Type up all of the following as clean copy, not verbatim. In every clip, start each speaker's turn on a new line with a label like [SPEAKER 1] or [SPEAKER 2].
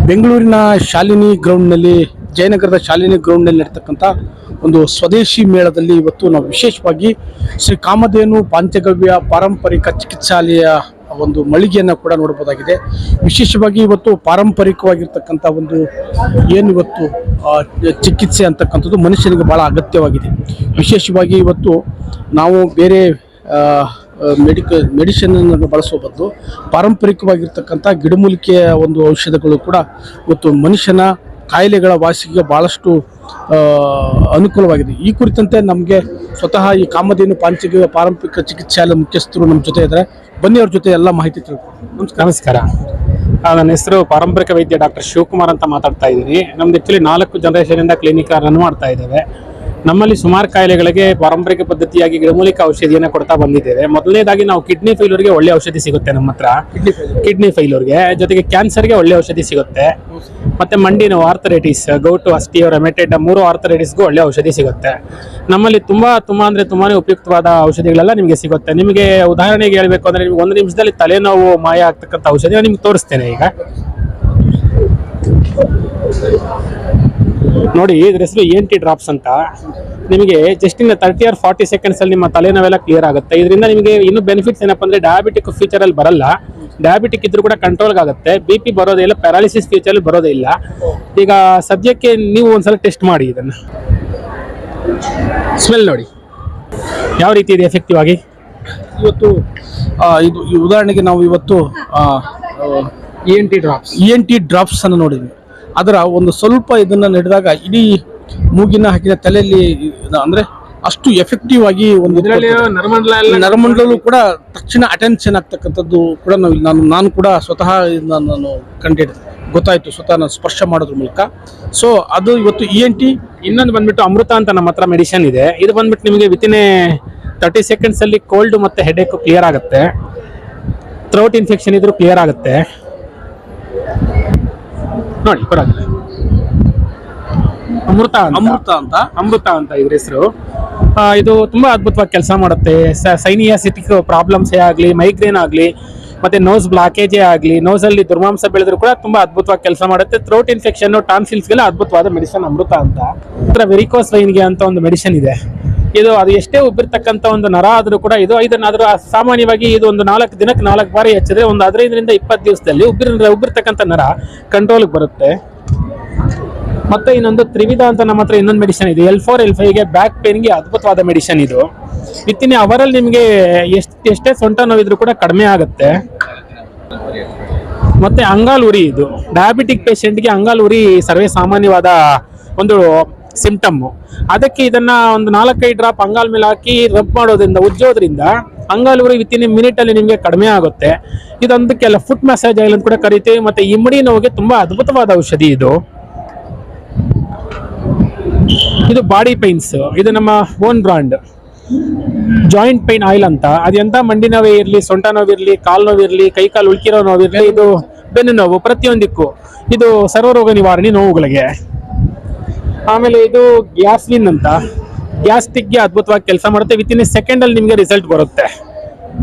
[SPEAKER 1] ಬೆಂಗಳೂರಿನ ಶಾಲಿನಿ ಗ್ರೌಂಡ್ನಲ್ಲಿ, ಜಯನಗರದ ಶಾಲಿನಿ ಗ್ರೌಂಡ್ನಲ್ಲಿ ನಡೀತಕ್ಕಂಥ ಒಂದು ಸ್ವದೇಶಿ ಮೇಳದಲ್ಲಿ ಇವತ್ತು ನಾವು ವಿಶೇಷವಾಗಿ ಶ್ರೀ ಕಾಮಧೇನು ಪಾಂಚಗವ್ಯ ಪಾರಂಪರಿಕ ಚಿಕಿತ್ಸಾಲಯ ಒಂದು ಮಳಿಗೆಯನ್ನು ಕೂಡ ನೋಡಬಹುದಾಗಿದೆ. ವಿಶೇಷವಾಗಿ ಇವತ್ತು ಪಾರಂಪರಿಕವಾಗಿರ್ತಕ್ಕಂಥ ಒಂದು ಏನು ಇವತ್ತು ಚಿಕಿತ್ಸೆ ಅಂತಕ್ಕಂಥದ್ದು ಮನುಷ್ಯನಿಗೆ ಬಹಳ ಅಗತ್ಯವಾಗಿದೆ. ವಿಶೇಷವಾಗಿ ಇವತ್ತು ನಾವು ಬೇರೆ ಮೆಡಿಸಿನನ್ನು ಬಳಸುವ ಬದಲು ಪಾರಂಪರಿಕವಾಗಿರ್ತಕ್ಕಂಥ ಗಿಡಮೂಲಿಕೆಯ ಒಂದು ಔಷಧಗಳು ಕೂಡ ಇವತ್ತು ಮನುಷ್ಯನ ಕಾಯಿಲೆಗಳ ವಾಸಿಗೆ ಭಾಳಷ್ಟು ಅನುಕೂಲವಾಗಿದೆ. ಈ ಕುರಿತಂತೆ ನಮಗೆ ಸ್ವತಃ ಈ ಕಾಮಧೇನು ಪಾಂಚಗವ್ಯ ಪಾರಂಪರಿಕ ಚಿಕಿತ್ಸಾಲಯ ಮುಖ್ಯಸ್ಥರು ನಮ್ಮ ಜೊತೆ ಇದ್ದಾರೆ. ಬನ್ನಿ, ಅವ್ರ ಜೊತೆ ಎಲ್ಲ ಮಾಹಿತಿ ತಿಳ್ಕೊಂಡು.
[SPEAKER 2] ನಮಸ್ಕಾರ. ನನ್ನ ಹೆಸರು ಪಾರಂಪರಿಕ ವೈದ್ಯ ಡಾಕ್ಟರ್ ಶಿವಕುಮಾರ್ ಅಂತ ಮಾತಾಡ್ತಾ ಇದ್ದೀನಿ. ನಮ್ದು ಆ್ಯಕ್ಚುಲಿ 4 ಜನರೇಷನಿಂದ ಕ್ಲಿನಿಕ್ ರನ್ ಮಾಡ್ತಾ ಇದ್ದೇವೆ. ನಮ್ಮಲ್ಲಿ ಸುಮಾರು ಕಾಯಿಲೆಗಳಿಗೆ ಪಾರಂಪರಿಕ ಪದ್ಧತಿಯಾಗಿ ಗಿಡಮೂಲಿಕೆ ಔಷಧಿಯನ್ನು ಕೊಡ್ತಾ ಬಂದಿದ್ದೇವೆ. ಮೊದಲನೇದಾಗಿ ನಾವು ಕಿಡ್ನಿ ಫೈಲರ್ಗೆ ಒಳ್ಳೆ ಔಷಧಿ ಸಿಗುತ್ತೆ ನಮ್ಮ ಹತ್ರ. ಕಿಡ್ನಿ ಫೈಲರ್ಗೆ, ಜೊತೆಗೆ ಕ್ಯಾನ್ಸರ್ಗೆ ಒಳ್ಳೆ ಔಷಧಿ ಸಿಗುತ್ತೆ. ಮತ್ತೆ ಮಂಡಿ ನೋವು, ಆರ್ಥರೈಟಿಸ್, ಗೌಟು, ಅಸ್ಟಿಯೋ, ರೆಮೆಟೆಡ್ 3 ಆರ್ಥರೈಟಿಸ್ಗೂ ಒಳ್ಳೆ ಔಷಧಿ ಸಿಗುತ್ತೆ. ನಮ್ಮಲ್ಲಿ ತುಂಬಾನೇ ಉಪಯುಕ್ತವಾದ ಔಷಧಿಗಳೆಲ್ಲ ನಿಮಗೆ ಸಿಗುತ್ತೆ. ನಿಮಗೆ ಉದಾಹರಣೆಗೆ ಹೇಳಬೇಕು ಅಂದ್ರೆ, ನಿಮ್ಗೆ 1 ನಿಮಿಷದಲ್ಲಿ ತಲೆನೋವು ಮಾಯ ಆಗ್ತಕ್ಕಂಥ ಔಷಧಿ ನಾನು ನಿಮ್ಗೆ ತೋರಿಸ್ತೇನೆ. ಈಗ ನೋಡಿ, ಇದ್ರ ಹೆಸರು ENT ಡ್ರಾಪ್ಸ್ ಅಂತ. ನಿಮಗೆ ಜಸ್ಟ್ ಇನ್ 30 or 40 seconds ಅಲ್ಲಿ ನಿಮ್ಮ ತಲೆನೋವೆಲ್ಲ ಕ್ಲಿಯರ್ ಆಗುತ್ತೆ. ಇದರಿಂದ ನಿಮಗೆ ಇನ್ನೂ ಬೆನಿಫಿಟ್ಸ್ ಏನಪ್ಪ ಅಂದ್ರೆ, ಡಯಾಬಿಟಿಕ್ ಫ್ಯೂಚರ್ ಅಲ್ಲಿ ಬರಲ್ಲ. ಡಯಾಬಿಟಿಕ್ ಇದ್ರೂ ಕೂಡ ಕಂಟ್ರೋಲ್ ಆಗುತ್ತೆ. BP ಬರೋದೇ ಇಲ್ಲ, ಪ್ಯಾರಾಲಿಸಿಸ್ ಫ್ಯೂಚರ್ ಅಲ್ಲಿ ಬರೋದೇ ಇಲ್ಲ. ಈಗ ಸದ್ಯಕ್ಕೆ ನೀವು ಒಂದ್ಸಲ ಟೆಸ್ಟ್ ಮಾಡಿ. ಇದನ್ನ ಸ್ಮೆಲ್ ನೋಡಿ ಯಾವ ರೀತಿ ಇದೆ ಎಫೆಕ್ಟಿವ್ ಆಗಿ.
[SPEAKER 1] ಇವತ್ತು ಇದು ಉದಾಹರಣೆಗೆ ನಾವು ಇವತ್ತು ENT ಡ್ರಾಪ್ಸ್ ಅನ್ನು ನೋಡಿದ್ವಿ. ಅದರ ಒಂದು ಸ್ವಲ್ಪ ಇದನ್ನ ನಡೆದಾಗ ಇಡೀ ಮೂಗಿನ ಹಾಕಿದ ತಲೆಯಲ್ಲಿ ಅಂದ್ರೆ ಅಷ್ಟು ಎಫೆಕ್ಟಿವ್ ಆಗಿ ಒಂದು ನರಮಂಡಲಲ್ಲೂ ಕೂಡ ತಕ್ಷಣ ಅಟೆನ್ಷನ್ ಆಗ್ತಕ್ಕಂಥದ್ದು ಕೂಡ ನಾನು ಕೂಡ ಸ್ವತಃ ನಾನು ಗೊತ್ತಾಯ್ತು, ಸ್ವತಃ ನಾನು ಸ್ಪರ್ಶ ಮಾಡೋದ್ರ ಮೂಲಕ. ಸೊ ಅದು ಇವತ್ತು ENT.
[SPEAKER 2] ಇನ್ನೊಂದು ಬಂದ್ಬಿಟ್ಟು ಅಮೃತ ಅಂತ ನಮ್ಮ ಹತ್ರ ಮೆಡಿಸಿನ್ ಇದೆ. ಇದು ಬಂದ್ಬಿಟ್ಟು ನಿಮಗೆ ವಿತಿನ್ 30 seconds ಅಲ್ಲಿ ಕೋಲ್ಡ್ ಮತ್ತೆ ಹೆಡ್ಏಕ್ ಕ್ಲಿಯರ್ ಆಗುತ್ತೆ. ಥ್ರೋಟ್ ಇನ್ಫೆಕ್ಷನ್ ಇದ್ರೂ ಕ್ಲಿಯರ್ ಆಗುತ್ತೆ. ನೋಡಿ, ಪರವಾಗಿಲ್ಲ. ಅಮೃತ ಅಂತ ಇದ್ರ ಹೆಸರು. ಇದು ತುಂಬಾ ಅದ್ಭುತವಾಗಿ ಕೆಲಸ ಮಾಡುತ್ತೆ. ಸೈನಿಯಾಸಿಟಿಕ್ ಪ್ರಾಬ್ಲಮ್ಸ್ ಆಗಲಿ, ಮೈಗ್ರೇನ್ ಆಗಲಿ, ಮತ್ತೆ ನೋಸ್ ಬ್ಲಾಕೇಜೇ ಆಗಲಿ, ನೋಸ್ ಅಲ್ಲಿ ದುರ್ಮಾಂಸ ಬೆಳೆದ್ರು ಕೂಡ ತುಂಬಾ ಅದ್ಭುತವಾಗಿ ಕೆಲಸ ಮಾಡುತ್ತೆ. ಥ್ರೋಟ್ ಇನ್ಫೆಕ್ಷನ್, ಟಾನ್ಸಿಲ್ಸ್ಗೆಲ್ಲ ಅದ್ಭುತವಾದ ಮೆಡಿಸಿನ್ ಅಮೃತ ಅಂತ. ವೆರಿಕೋಸ್ ವೈನ್ಗೆ ಅಂತ ಒಂದು ಮೆಡಿಸಿನ್ ಇದೆ. ಇದು ಅದು ಎಷ್ಟೇ ಉಬ್ಬಿರ್ತಕ್ಕಂಥ ಒಂದು ನರ ಆದ್ರೂ ಕೂಡ ಇದನ್ನಾದ್ರೂ ಸಾಮಾನ್ಯವಾಗಿ ಇದು ಒಂದು 4 ದಿನಕ್ಕೆ 4 ಬಾರಿ ಹಚ್ಚಿದ್ರೆ ಒಂದು 15ರಿಂದ 20 ದಿವಸದಲ್ಲಿ ಉಬ್ಬಿರ್ತಕ್ಕಂಥ ನರ ಕಂಟ್ರೋಲ್ಗೆ ಬರುತ್ತೆ. ಮತ್ತೆ ಇನ್ನೊಂದು ತ್ರಿವಿಧ ಅಂತ ನಮ್ಮ ಹತ್ರ ಇನ್ನೊಂದು ಮೆಡಿಸಿನ್ ಇದೆ. L4 L5ಗೆ ಬ್ಯಾಕ್ ಪೇನ್ಗೆ ಅದ್ಭುತವಾದ ಮೆಡಿಸಿನ್ ಇದು. ವಿತಿನ್ ಅವರಲ್ಲಿ ನಿಮಗೆ ಎಷ್ಟೇ ಸೊಂಟ ನೋವಿದ್ರು ಕೂಡ ಕಡಿಮೆ ಆಗುತ್ತೆ. ಮತ್ತೆ ಅಂಗಾಲ್ ಉರಿ, ಇದು ಡಯಾಬಿಟಿಕ್ ಪೇಷಂಟ್ಗೆ ಅಂಗಾಲ್ ಉರಿ ಸರ್ವೇ ಸಾಮಾನ್ಯವಾದ ಒಂದು ಸಿಂಪ್ಟಮ್. ಅದಕ್ಕೆ ಇದನ್ನ ಒಂದು 4-5 ಡ್ರಾಪ್ ಅಂಗಾಲ್ ಮೇಲೆ ಹಾಕಿ ರಬ್ ಮಾಡೋದ್ರಿಂದ, ಉಜ್ಜೋದ್ರಿಂದ ಅಂಗಾಲ್ ಉರಿ ವಿತಿನ್ ಮಿನಿಟ್ ಅಲ್ಲಿ ನಿಮಗೆ ಕಡಿಮೆ ಆಗುತ್ತೆ. ಇದೊಂದಕ್ಕೆಲ್ಲ ಫುಟ್ ಮಸಾಜ್ ಆಯಿಲ್ ಅಂತ ಕೂಡ ಕರಿತೀವಿ. ಮತ್ತೆ ಇಮ್ಮಡಿ ನೋವಿಗೆ ತುಂಬಾ ಅದ್ಭುತವಾದ ಔಷಧಿ ಇದು. ಇದು ಬಾಡಿ ಪೈನ್ಸ್, ಇದು ನಮ್ಮ own brand joint pain oil ಅಂತ. ಅದೆಂತ ಮಂಡಿ ನೋವೇ ಇರಲಿ, ಸೊಂಟ ನೋವಿರ್ಲಿ, ಕಾಲು ನೋವಿರ್ಲಿ, ಕೈ ಕಾಲು ಉಳ್ಕಿರೋ ನೋವಿರ್ಲಿ, ಇದು ಬೆನ್ನು ನೋವು, ಪ್ರತಿಯೊಂದಕ್ಕೂ ಇದು ಸರ್ವರೋಗ ನಿವಾರಣೆ ನೋವುಗಳಿಗೆ. ಆಮೇಲೆ ಇದು ಗ್ಯಾಸ್ಲಿನ್ ಅಂತ, ಗ್ಯಾಸ್ಟ್ರಿಕ್ಗೆ ಅದ್ಭುತವಾಗಿ ಕೆಲಸ ಮಾಡುತ್ತೆ. ವಿತಿನ್ ಸೆಕೆಂಡ್ ಅಲ್ಲಿ ನಿಮಗೆ ರಿಸಲ್ಟ್ ಬರುತ್ತೆ.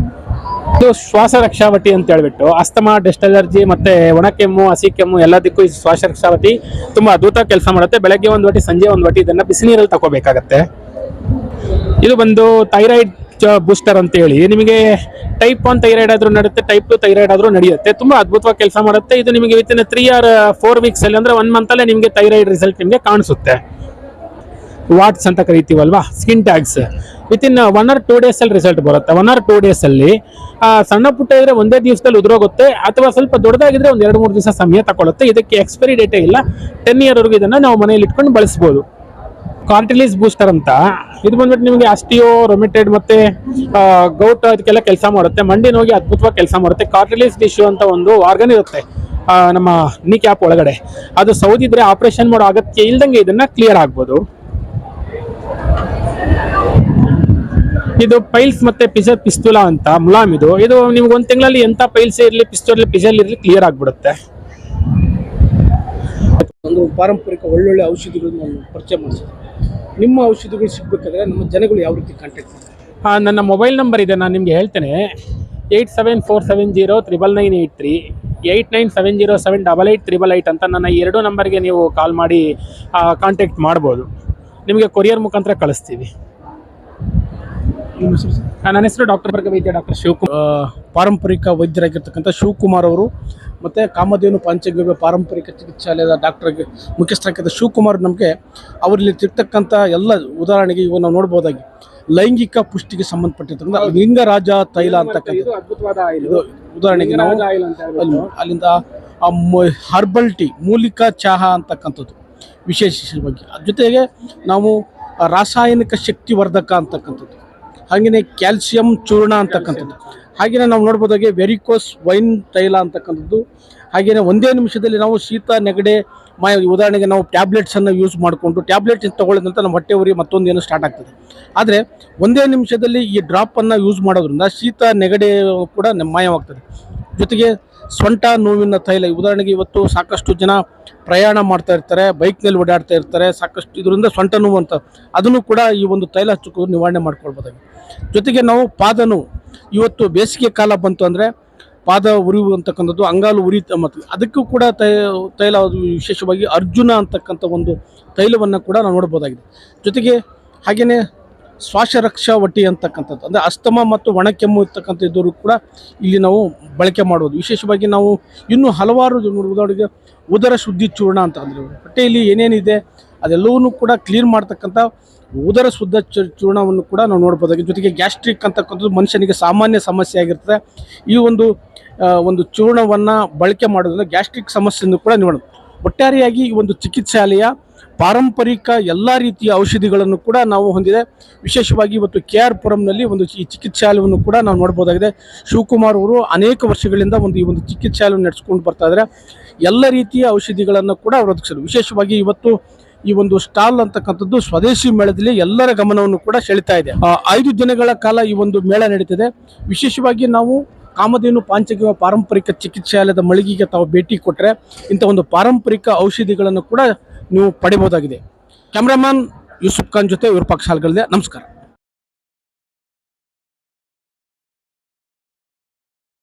[SPEAKER 2] ಇದು ಶ್ವಾಸ ರಕ್ಷಾವಟಿ ಅಂತ ಹೇಳ್ಬಿಟ್ಟು, ಅಸ್ತಮಾ, ಡಸ್ಟ್ ಅಲರ್ಜಿ, ಮತ್ತೆ ಒಣಕೆಮ್ಮು, ಹಸಿ ಕೆಮ್ಮು ಎಲ್ಲದಕ್ಕೂ ಈ ಶ್ವಾಸ ರಕ್ಷಾವಟಿ ತುಂಬಾ ಅದ್ಭುತ ಕೆಲಸ ಮಾಡುತ್ತೆ. ಬೆಳಗ್ಗೆ 1 ವಾಟಿ, ಸಂಜೆ 1 ವಾಟಿ ಇದನ್ನ ಬಿಸಿನೀರಲ್ಲಿ ತಗೋಬೇಕಾಗತ್ತೆ. ಇದು ಬಂದು ಥೈರಾಯ್ಡ್ ಬೂಸ್ಟರ್ ಅಂತ ಹೇಳಿ, ನಿಮಗೆ ಟೈಪ್ 1 ಥೈರಾಯ್ಡ್ ಆದ್ರೂ ನಡೆಯುತ್ತೆ, ಟೈಪ್ 2 ಥೈರಾಯ್ಡ್ ಆದ್ರೂ ನಡೆಯುತ್ತೆ. ತುಂಬಾ ಅದ್ಭುತವಾಗಿ ಕೆಲಸ ಮಾಡುತ್ತೆ. ಇದು ನಿಮಗೆ ವಿತಿನ್ 3 or 4 weeks ಅಲ್ಲಿ, ಅಂದ್ರೆ 1 month ಅಲ್ಲೇ ನಿಮಗೆ ಥೈರಾಯ್ಡ್ ರಿಸಲ್ಟ್ ನಿಮಗೆ ಕಾಣಿಸುತ್ತೆ. ವಾಟ್ಸ್ ಅಂತ ಕರಿತೀವಲ್ವಾ, skin tags, within 1 or 2 days ಅಲ್ಲಿ ರಿಸಲ್ಟ್ ಬರುತ್ತೆ. 1 or 2 days ಅಲ್ಲಿ ಸಣ್ಣ ಪುಟ್ಟ ಇದ್ರೆ ಒಂದೇ ದಿವಸದಲ್ಲಿ ಉದುರೋಗುತ್ತೆ, ಅಥವಾ ಸ್ವಲ್ಪ ದೊಡ್ಡದಾಗಿದ್ರೆ 1-2-3 ದಿವಸ ಸಮಯ ತಗೊಳುತ್ತೆ. ಇದಕ್ಕೆ ಎಕ್ಸ್ಪೈರಿ ಡೇಟೇ ಇಲ್ಲ. 10 year ವರೆಗೂ ಇದನ್ನ ನಾವು ಮನೆಯಲ್ಲಿ ಇಟ್ಕೊಂಡು ಬಳಸಬಹುದು. ಕಾರ್ಟಿಲಿಸ್ ಬೂಸ್ಟರ್ ಅಂತ, ಇದು ಬಂದ್ಬಿಟ್ಟು ನಿಮಗೆ ಅಸ್ಟಿಯೋ, ರೊಮೆಟೆಡ್ ಮತ್ತೆ ಗೌಟ್ ಅದಕ್ಕೆಲ್ಲ ಕೆಲಸ ಮಾಡುತ್ತೆ. ಮಂಡಿ ನೋವಿಗೆ ಅದ್ಭುತವಾಗಿ ಕೆಲಸ ಮಾಡುತ್ತೆ. ಕಾರ್ಟಿಲಿಸ್ ಟಿಶ್ಯೂ ಅಂತ ಒಂದು ಆರ್ಗನ್ ಇರುತ್ತೆ ನಮ್ಮ ನೀ ಕ್ಯಾಪ್ ಒಳಗಡೆ, ಅದು ಸೌದಿದ್ರೆ ಆಪರೇಷನ್ ಮಾಡೋ ಅಗತ್ಯ ಇಲ್ದಂಗೆ ಇದನ್ನ ಕ್ಲಿಯರ್ ಆಗ್ಬೋದು. ಇದು ಪೈಲ್ಸ್ ಮತ್ತೆ ಪಿಸ್ತುಲಾ ಅಂತ ಮುಲಾಮ್. ಇದು ನಿಮ್ಗೆ 1 ತಿಂಗಳಲ್ಲಿ ಎಂತ ಪೈಲ್ಸ್ ಇರಲಿ, ಪಿಸಲ್ ಇರಲಿ ಕ್ಲಿಯರ್ ಆಗ್ಬಿಡುತ್ತೆ.
[SPEAKER 1] ಒಂದು ಪಾರಂಪರಿಕ ಒಳ್ಳೊಳ್ಳೆ ಔಷಧಿಗಳನ್ನು ನಾನು ಪರಿಚಯ ಮಾಡಿಸಿದೆ. ನಿಮ್ಮ ಔಷಧಿಗಳು ಸಿಗಬೇಕಾದ್ರೆ ನಮ್ಮ ಜನಗಳು ಯಾವ ರೀತಿ ಕಾಂಟ್ಯಾಕ್ಟ್ ಮಾಡ್ತಾರೆ?
[SPEAKER 2] ನನ್ನ ಮೊಬೈಲ್ ನಂಬರ್ ಇದೆ, ನಾನು ನಿಮಗೆ ಹೇಳ್ತೇನೆ. 8747099983 89707888 ಅಂತ ನನ್ನ 2 ನಂಬರ್ಗೆ ನೀವು ಕಾಲ್ ಮಾಡಿ ಕಾಂಟ್ಯಾಕ್ಟ್ ಮಾಡ್ಬೋದು. ನಿಮಗೆ ಕೊರಿಯರ್ ಮುಖಾಂತರ ಕಳಿಸ್ತೀವಿ. ನನ್ನ ಹೆಸರು ಡಾಕ್ಟರ್ ವೈದ್ಯ ಡಾಕ್ಟರ್ ಶಿವಕುಮಾರ್,
[SPEAKER 1] ಪಾರಂಪರಿಕ ವೈದ್ಯರಾಗಿರ್ತಕ್ಕಂಥ ಶಿವಕುಮಾರ್ ಅವರು ಮತ್ತು ಕಾಮಧೇನು ಪಂಚಗವ್ಯ ಪಾರಂಪರಿಕ ಚಿಕಿತ್ಸಾಲಯದ ಮುಖ್ಯಸ್ಥರಾಗಿದ್ದ ಶಿವಕುಮಾರ್ ನಮಗೆ ಅವರಲ್ಲಿ ಸಿಗ್ತಕ್ಕಂಥ ಎಲ್ಲ ಉದಾಹರಣೆಗೆ ಇವು ನಾವು ನೋಡ್ಬೋದಾಗಿ ಲೈಂಗಿಕ ಪುಷ್ಟಿಗೆ ಸಂಬಂಧಪಟ್ಟಿರ್ತಕ್ಕಂಥ ಲಿಂಗರಾಜ ತೈಲ ಅಂತಕ್ಕಂಥ
[SPEAKER 2] ಅದ್ಭುತವಾದ
[SPEAKER 1] ಉದಾಹರಣೆಗೆ ನಾವು ಅಲ್ಲಿಂದ ಹರ್ಬಲ್ ಟೀ, ಮೂಲಿಕಾ ಚಹಾ ಅಂತಕ್ಕಂಥದ್ದು ವಿಶೇಷವಾಗಿ. ಜೊತೆಗೆ ನಾವು ರಾಸಾಯನಿಕ ಶಕ್ತಿವರ್ಧಕ ಅಂತಕ್ಕಂಥದ್ದು, ಹಾಗೆಯೇ ಕ್ಯಾಲ್ಸಿಯಂ ಚೂರ್ಣ ಅಂತಕ್ಕಂಥದ್ದು, ಹಾಗೆಯೇ ನಾವು ನೋಡ್ಬೋದಾಗಿ ವೆರಿಕೋಸ್ ವೈನ್ ತೈಲ ಅಂತಕ್ಕಂಥದ್ದು, ಹಾಗೆಯೇ ಒಂದೇ ನಿಮಿಷದಲ್ಲಿ ನಾವು ಶೀತ ನೆಗಡೆ ಉದಾಹರಣೆಗೆ ನಾವು ಟ್ಯಾಬ್ಲೆಟ್ಸನ್ನು ಯೂಸ್ ಮಾಡಿಕೊಂಡು ಟ್ಯಾಬ್ಲೆಟ್ ತೊಗೊಳ್ಳೋದಂತ ನಮ್ಮ ಹೊಟ್ಟೆ ಉರಿ ಮತ್ತೊಂದು ಏನು ಸ್ಟಾರ್ಟ್ ಆಗ್ತದೆ. ಆದರೆ ಒಂದೇ ನಿಮಿಷದಲ್ಲಿ ಈ ಡ್ರಾಪನ್ನು ಯೂಸ್ ಮಾಡೋದ್ರಿಂದ ಶೀತ ನೆಗಡೆ ಕೂಡ ಮಾಯವಾಗ್ತದೆ. ಜೊತೆಗೆ ಸೊಂಟ ನೋವಿನ ತೈಲ, ಉದಾಹರಣೆಗೆ ಇವತ್ತು ಸಾಕಷ್ಟು ಜನ ಪ್ರಯಾಣ ಮಾಡ್ತಾ ಇರ್ತಾರೆ, ಬೈಕ್ನಲ್ಲಿ ಓಡಾಡ್ತಾ ಇರ್ತಾರೆ, ಸಾಕಷ್ಟು ಇದರಿಂದ ಸೊಂಟ ನೋವು ಅಂತ ಅದನ್ನು ಕೂಡ ಈ ಒಂದು ತೈಲ ಹಚ್ಚಿಕೊಂಡು ನಿವಾರಣೆ ಮಾಡ್ಕೊಳ್ಬೋದಾಗಿ. ಜೊತೆಗೆ ನಾವು ಪಾದ ನೋವು, ಇವತ್ತು ಬೇಸಿಗೆ ಕಾಲ ಬಂತು ಅಂದರೆ ಪಾದ ಉರಿಯುವಂತಕ್ಕಂಥದ್ದು, ಅಂಗಾಲು ಉರಿ ಮತ್ತು ಅದಕ್ಕೂ ಕೂಡ ತೈಲ ವಿಶೇಷವಾಗಿ ಅರ್ಜುನ ಅಂತಕ್ಕಂಥ ಒಂದು ತೈಲವನ್ನು ಕೂಡ ನಾವು ನೋಡ್ಬೋದಾಗಿದೆ. ಜೊತೆಗೆ ಹಾಗೆಯೇ ಶ್ವಾಸರಕ್ಷಾ ವಟಿ ಅಂತಕ್ಕಂಥದ್ದು, ಅಂದರೆ ಅಸ್ತಮ ಮತ್ತು ಒಣಕೆಮ್ಮು ಇರ್ತಕ್ಕಂಥ ಇದ್ದವರು ಕೂಡ ಇಲ್ಲಿ ನಾವು ಬಳಕೆ ಮಾಡ್ಬೋದು. ವಿಶೇಷವಾಗಿ ನಾವು ಇನ್ನೂ ಹಲವಾರು ಉದಾಹರಣೆಗೆ ಉದರ ಶುದ್ಧಿ ಚೂರ್ಣ ಅಂತ ಅಂದರೆ ಹೊಟ್ಟೆಯಲ್ಲಿ ಏನೇನಿದೆ ಅದೆಲ್ಲವನ್ನೂ ಕೂಡ ಕ್ಲೀನ್ ಮಾಡ್ತಕ್ಕಂಥ ಉದರ ಶುದ್ಧ ಚೂರ್ಣವನ್ನು ಕೂಡ ನಾವು ನೋಡ್ಬೋದಾಗಿದೆ. ಜೊತೆಗೆ ಗ್ಯಾಸ್ಟ್ರಿಕ್ ಅಂತಕ್ಕಂಥದ್ದು ಮನುಷ್ಯನಿಗೆ ಸಾಮಾನ್ಯ ಸಮಸ್ಯೆ ಆಗಿರ್ತದೆ. ಈ ಒಂದು ಚೂರ್ಣವನ್ನು ಬಳಕೆ ಮಾಡೋದ್ರಿಂದ ಗ್ಯಾಸ್ಟ್ರಿಕ್ ಸಮಸ್ಯೆಯನ್ನು ಕೂಡ ನೋಡೋದು. ಒಟ್ಟಾರೆಯಾಗಿ ಈ ಒಂದು ಚಿಕಿತ್ಸಾಲಯ ಪಾರಂಪರಿಕ ಎಲ್ಲ ರೀತಿಯ ಔಷಧಿಗಳನ್ನು ಕೂಡ ನಾವು ಹೊಂದಿದೆ. ವಿಶೇಷವಾಗಿ ಇವತ್ತು KR ಪುರಂನಲ್ಲಿ ಈ ಚಿಕಿತ್ಸಾಲಯವನ್ನು ಕೂಡ ನಾವು ನೋಡ್ಬೋದಾಗಿದೆ. ಶಿವಕುಮಾರ್ ಅವರು ಅನೇಕ ವರ್ಷಗಳಿಂದ ಈ ಒಂದು ಚಿಕಿತ್ಸಾಲಯವನ್ನು ನಡೆಸ್ಕೊಂಡು ಬರ್ತಾ ಇದ್ದಾರೆ. ಎಲ್ಲ ರೀತಿಯ ಔಷಧಿಗಳನ್ನು ಕೂಡ ಅವರು ಒದಗಿಸಿದರು. ವಿಶೇಷವಾಗಿ ಇವತ್ತು ಈ ಒಂದು ಸ್ಟಾಲ್ ಅಂತಕ್ಕಂಥದ್ದು ಸ್ವದೇಶಿ ಮೇಳದಲ್ಲಿ ಎಲ್ಲರ ಗಮನವನ್ನು ಕೂಡ ಸೆಳೀತಾ ಇದೆ. 5 ದಿನಗಳ ಕಾಲ ಈ ಒಂದು ಮೇಳ ನಡೀತಿದೆ. ವಿಶೇಷವಾಗಿ ನಾವು ಕಾಮಧೇನು ಪಾಂಚಗವ್ಯ ಪಾರಂಪರಿಕ ಚಿಕಿತ್ಸಾಲಯದ ಮಳಿಗೆಗೆ ತಾವು ಭೇಟಿ ಕೊಟ್ಟರೆ ಇಂಥ ಒಂದು ಪಾರಂಪರಿಕ ಔಷಧಿಗಳನ್ನು ಕೂಡ ನೀವು ಪಡಿಬೋದಾಗಿದೆ. ಕ್ಯಾಮ್ರಾಮನ್ ಯೂಸುಫ್ ಖಾನ್ ಜೊತೆ ವಿರೂಪಾಕ್ಷ ಹಾಲ್ಗಲ್ದೆ. ನಮಸ್ಕಾರ.